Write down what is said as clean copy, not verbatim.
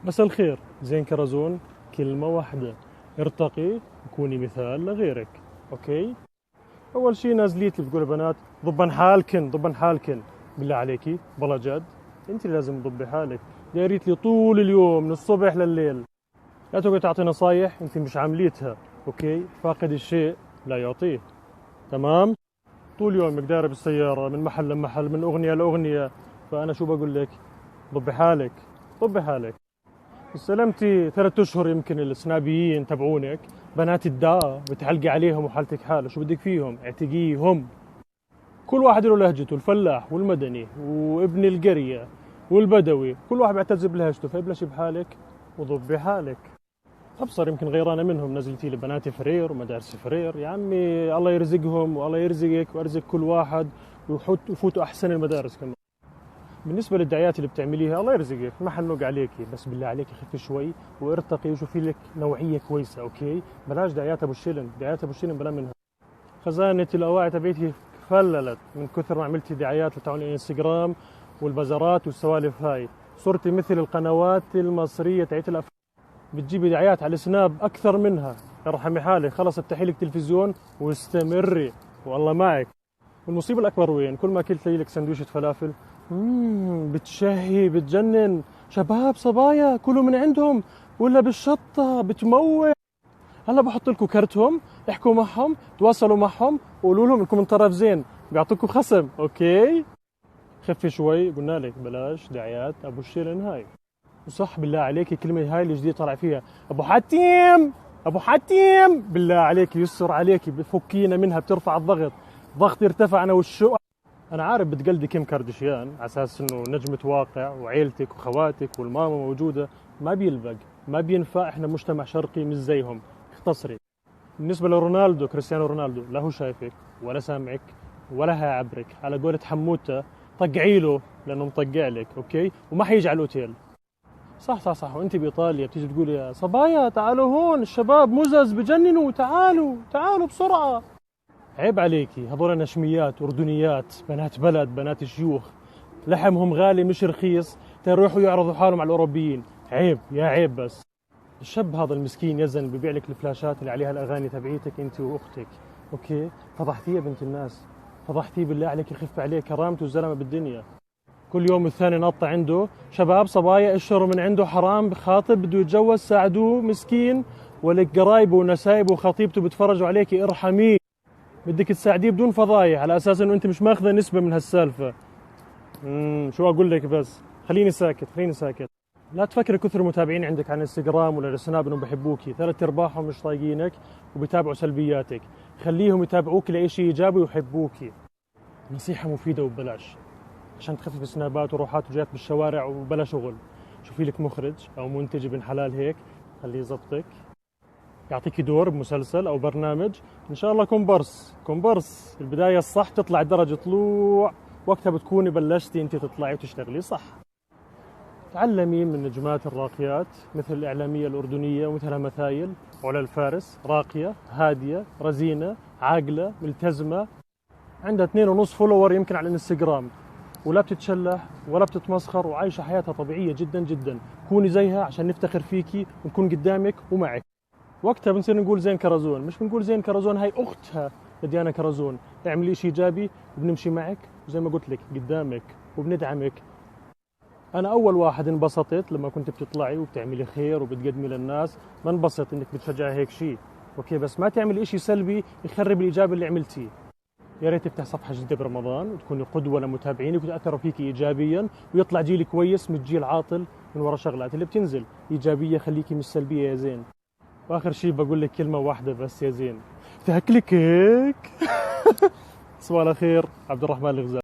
مساء الخير. زين كرزون، كلمة واحدة: ارتقي وكوني مثال لغيرك. اوكي؟ اول شي نازليت بتقول يا بنات ضبن حالكن ضبن حالكن. بالله عليكي بلا جد، انت اللي لازم تضبي حالك. دايريت لي طول اليوم من الصبح لليل، لا تقعد تعطي نصايح انت مش عامليتها. اوكي؟ فاقد الشيء لا يعطيه. تمام؟ طول يومك دايره بالسيارة من محل لمحل من اغنية لاغنية. فانا شو بقول لك؟ ضبي حالك، ضبي حالك. استلمتي 3 اشهر يمكن السنابيين تبعونك، بنات الدار بتعلقي عليهم وحالتك حاله. شو بدك فيهم؟ اعتقيهم. كل واحد له لهجته، الفلاح والمدني وابن القرية والبدوي، كل واحد بيعتز بلهجته. فابلشي بحالك وضبي حالك. ابصر يمكن غيرانه منهم، نزلتي لي بنات فرير ومدارس فرير. يا عمي الله يرزقهم والله يرزقك ويرزق كل واحد، وفوتوا احسن المدارس كمان. بالنسبة للدعايات اللي بتعمليها الله يرزقك، ما حنوق عليكي، بس بالله عليك خفي شوي وارتقي وشوفي لك نوعية كويسة. اوكي؟ بلاش دعايات ابو الشلن، دعايات ابو الشلن بلا منها. خزانة الاواعي تبعيتي فللت من كثر ما عملتي دعايات تبعون الانستغرام والبازارات والسوالف هاي. صرتي مثل القنوات المصرية تاعت الافلام، بتجيبي دعايات على السناب اكثر منها. ارحمي حالك، خلص افتحي لك تلفزيون واستمري والله معك. والمصيبة الأكبر وين؟ كل ما أكلت لك سندويشة فلافل، بتشهي بتجنن. شباب صبايا كلوا من عندهم، ولا بالشطة بتموت. هلا بحط لكم كرتهم، احكوا معهم، تواصلوا معهم، وقولوا لهم انكم من طرف زين، بيعطوكم خصم. اوكي؟ خفي شوي، قلنا لك بلاش دعايات ابو الشيرين هاي. وصح بالله عليك الكلمة هاي اللي جديد طلع فيها ابو حتيم، ابو حتيم، بالله عليك يسر عليك بفكينا منها، بترفع الضغط. ضغط يرتفع انا والشو. انا عارف بتقلدي كيم كاردشيان على اساس انه نجمة واقع وعيلتك وخواتك والماما موجودة. ما بيلبق، ما بينفع، احنا مجتمع شرقي مش زيهم. اختصري. بالنسبة لرونالدو، كريستيانو رونالدو، لا هو شايفك ولا سامعك ولا هيعبرك. على قولة حموتة طقعي له لانه مطقع لك. اوكي؟ وما حيجي على الاوتيل. صح صح صح. وانت بايطاليا بتيجي تقول يا صبايا تعالوا هون، الشباب مزز بجننوا، تعالوا تعالوا بسرعة. عيب عليكي، هذول نشميات أردنيات، بنات بلد، بنات شيوخ، لحمهم غالي مش رخيص، تروحوا يعرضوا حالهم على الأوروبيين. عيب يا عيب. بس الشاب هذا المسكين يزن ببيع لك الفلاشات اللي عليها الأغاني تبعيتك أنت وأختك. أوكي؟ فضحتيه يا بنت الناس، فضحتيه. بالله عليك يخف عليه كرامته الزلمة بالدنيا. كل يوم الثاني ناطة عنده شباب صبايا اشتروا من عنده، حرام خاطب بده يتجوز ساعدوه مسكين، ولك قرايبه ونسايبه وخطيبته بتفرجوا عليك، ارحميه. بدك تساعديه بدون فضايح على اساس انه انت مش ماخذه نسبه من هالسالفه. شو اقول لك؟ بس خليني ساكت، خليني ساكت. لا تفكر كثر المتابعين عندك على الانستغرام ولا السناب انهم بحبوكي، 3/4 مش طايقينك وبيتابعوا سلبياتك. خليهم يتابعوك لاي شيء ايجابي ويحبوكي. نصيحه مفيده وببلاش عشان تخفف سنابات وروحات وجات بالشوارع وبلا شغل. شوفي لك مخرج او منتج ابن حلال هيك، خليه يزبطك، يعطيك دور بمسلسل او برنامج. ان شاء الله كومبارس. كومبارس البدايه الصح تطلع الدرجه طلوع، وقتها بتكوني بلشتي انت تطلعي وتشتغلي صح. تعلمي من نجمات الراقيات مثل الاعلاميه الاردنيه ومثلها مثايل علا الفارس. راقيه، هاديه، رزينه، عاقله، ملتزمه، عندها 2.5 فولور يمكن على الانستغرام، ولا بتتشلح ولا بتتمسخر، وعايشه حياتها طبيعيه جدا جدا. كوني زيها عشان نفتخر فيكي ونكون قدامك ومعك. وقتها بنصير نقول زين كرزون، مش بنقول زين كرزون هاي اختها لديانا كرزون. اعملي شيء ايجابي وبنمشي معك، وزي ما قلت لك قدامك وبندعمك. انا اول واحد انبسطت لما كنت بتطلعي وبتعملي خير وبتقدمي للناس، ما انبسط انك بتشجعي هيك شيء. اوكي؟ بس ما تعملي شيء سلبي يخرب الايجابي اللي عملتيه. يا ريت تفتح صفحه جديده برمضان وتكوني قدوه لمتابعينك وتاثروا فيك ايجابيا، ويطلع جيل كويس مش جيل عاطل من وراء شغلات اللي بتنزل ايجابيه. خليكي مش سلبيه يا زين. واخر شيء بقول لك كلمه واحده بس يا زين، تاكلك هيك. صباح الخير، عبد الرحمن الغزالي.